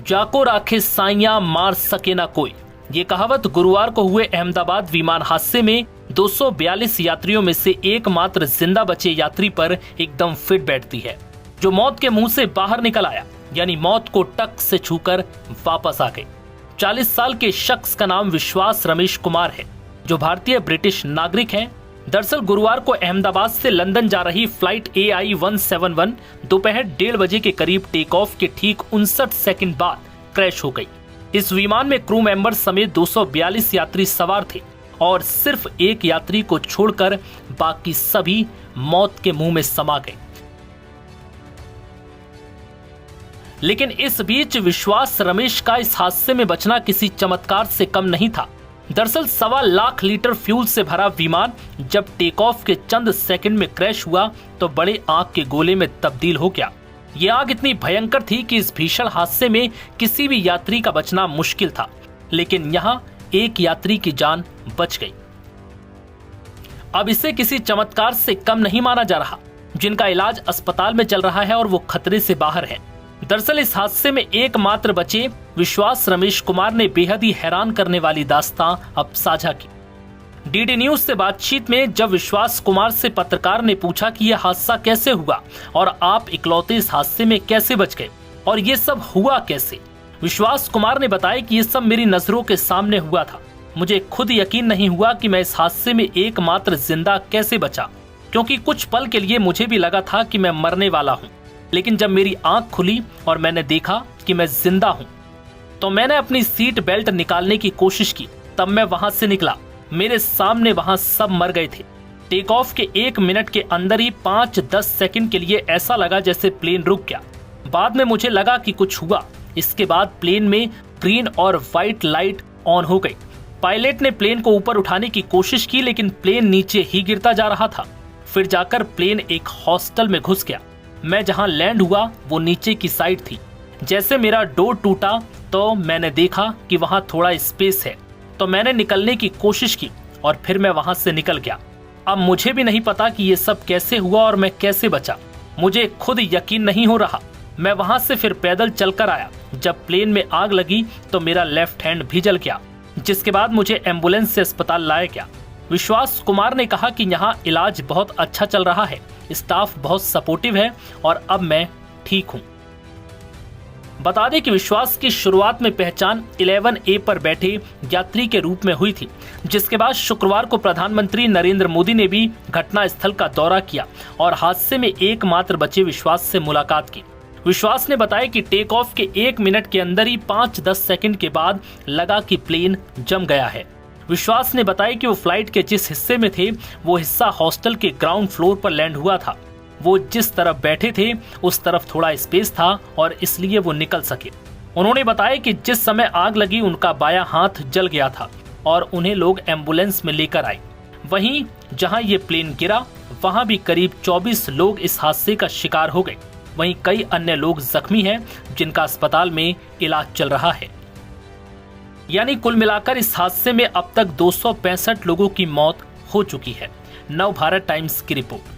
जाको राखे साइयां मार सके ना कोई। ये कहावत गुरुवार को हुए अहमदाबाद विमान हादसे में 242 यात्रियों में से एकमात्र जिंदा बचे यात्री पर एकदम फिट बैठती है, जो मौत के मुंह से बाहर निकल आया, यानी मौत को टक से छूकर वापस आ गए। 40 साल के शख्स का नाम विश्वास रमेश कुमार है, जो भारतीय ब्रिटिश नागरिक हैं। दरअसल गुरुवार को अहमदाबाद से लंदन जा रही फ्लाइट AI 171 दोपहर 1:30 बजे के करीब टेक ऑफ के ठीक 59 सेकंड बाद क्रैश हो गई। इस विमान में क्रू मेंबर समेत 242 यात्री सवार थे और सिर्फ एक यात्री को छोड़कर बाकी सभी मौत के मुंह में समा गए। लेकिन इस बीच विश्वास रमेश का इस हादसे में बचना किसी चमत्कार से कम नहीं था। दरअसल 1.25 लाख लीटर फ्यूल से भरा विमान जब टेक ऑफ के चंद सेकंड में क्रैश हुआ तो बड़े आग के गोले में तब्दील हो गया। ये आग इतनी भयंकर थी कि इस भीषण हादसे में किसी भी यात्री का बचना मुश्किल था, लेकिन यहाँ एक यात्री की जान बच गई। अब इसे किसी चमत्कार से कम नहीं माना जा रहा, जिनका इलाज अस्पताल में चल रहा है और वो खतरे से बाहर है। दरअसल इस हादसे में एकमात्र बचे विश्वास रमेश कुमार ने बेहद ही हैरान करने वाली दास्तां अब साझा की। DD न्यूज से बातचीत में जब विश्वास कुमार से पत्रकार ने पूछा कि यह हादसा कैसे हुआ और आप इकलौते इस हादसे में कैसे बच गए और ये सब हुआ कैसे, विश्वास कुमार ने बताया कि ये सब मेरी नजरों के सामने हुआ था। मुझे खुद यकीन नहीं हुआ कि मैं इस हादसे में एकमात्र जिंदा कैसे बचा, क्योंकि कुछ पल के लिए मुझे भी लगा था कि मैं मरने वाला हूँ। लेकिन जब मेरी आंख खुली और मैंने देखा कि मैं जिंदा हूँ, तो मैंने अपनी सीट बेल्ट निकालने की कोशिश की। तब मैं वहां से निकला, मेरे सामने वहां सब मर गए थे। टेक ऑफ के 1 मिनट के अंदर ही 5-10 सेकंड के लिए ऐसा लगा जैसे प्लेन रुक गया। बाद में मुझे लगा कि कुछ हुआ। इसके बाद प्लेन में ग्रीन और व्हाइट लाइट ऑन हो गई। पायलट ने प्लेन को ऊपर उठाने की कोशिश की, लेकिन प्लेन नीचे ही गिरता जा रहा था। फिर जाकर प्लेन एक हॉस्टल में घुस गया। मैं जहां लैंड हुआ वो नीचे की साइड थी। जैसे मेरा डोर टूटा तो मैंने देखा कि वहां थोड़ा स्पेस है, तो मैंने निकलने की कोशिश की और फिर मैं वहां से निकल गया। अब मुझे भी नहीं पता कि ये सब कैसे हुआ और मैं कैसे बचा। मुझे खुद यकीन नहीं हो रहा। मैं वहां से फिर पैदल चलकर आया। जब प्लेन में आग लगी तो मेरा लेफ्ट हैंड भी जल गया, जिसके बाद मुझे एम्बुलेंस से अस्पताल लाया गया। विश्वास कुमार ने कहा कि यहाँ इलाज बहुत अच्छा चल रहा है, स्टाफ बहुत सपोर्टिव है और अब मैं ठीक हूँ। बता दें कि विश्वास की शुरुआत में पहचान 11A पर बैठे यात्री के रूप में हुई थी, जिसके बाद शुक्रवार को प्रधानमंत्री नरेंद्र मोदी ने भी घटना स्थल का दौरा किया और हादसे में एकमात्र बचे विश्वास से मुलाकात की। विश्वास ने बताया कि टेक ऑफ के 1 मिनट के अंदर ही 5-10 सेकंड के बाद लगा कि प्लेन जम गया है। विश्वास ने बताया कि वो फ्लाइट के जिस हिस्से में थे वो हिस्सा हॉस्टल के ग्राउंड फ्लोर पर लैंड हुआ था। वो जिस तरफ बैठे थे उस तरफ थोड़ा स्पेस था और इसलिए वो निकल सके। उन्होंने बताया कि जिस समय आग लगी उनका बायां हाथ जल गया था और उन्हें लोग एम्बुलेंस में लेकर आए। वहीं जहां ये प्लेन गिरा वहां भी करीब 24 लोग इस हादसे का शिकार हो गए। वहीं कई अन्य लोग जख्मी हैं, जिनका अस्पताल में इलाज चल रहा है। यानी कुल मिलाकर इस हादसे में अब तक 265 लोगों की मौत हो चुकी है। नव भारत टाइम्स की रिपोर्ट।